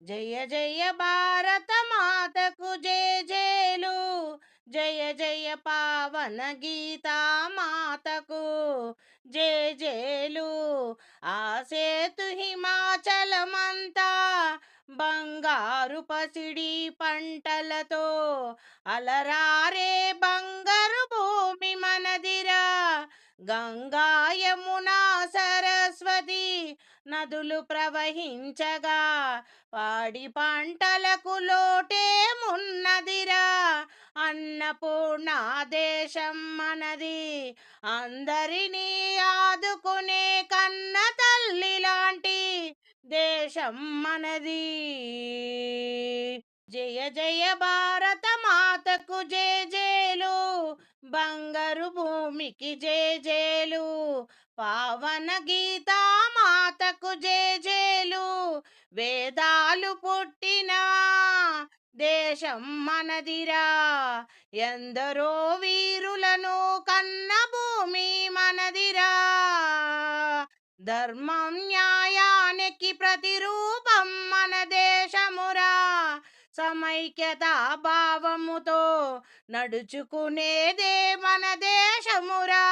జయ జయ భారత మాతకు జయ జయలు, జయ జయ పావన గీతా మాతకు జయ జయలు. ఆ సేతు హిమాచలమంతా బంగారు పసిడి పంటలతో అలరారే బంగారు భూమి మనదిరా. గంగా యమునా సరస్వతి నదులు ప్రవహించగా పాడి పంటలకు లోటేమున్నదిరా. అన్నపూర్ణ దేశం మనది, అందరినీ ఆదుకునే కన్న తల్లి లాంటి దేశం మనది. జయ జయ భారత మాతకు జయ జయలు, బంగారు భూమికి జయ జయలు. పావన గీతా మాతకు జయ జయలు, వేదాలు పుట్టిన దేశం మనదిరా. ఎందరో వీరులను కన్న భూమి మనదిరా. ధర్మం న్యాయానికి ప్రతిరూపం మన దేశమురా. సమైక్యతా భావముతో నడుచుకునేదే మన దేశమురా.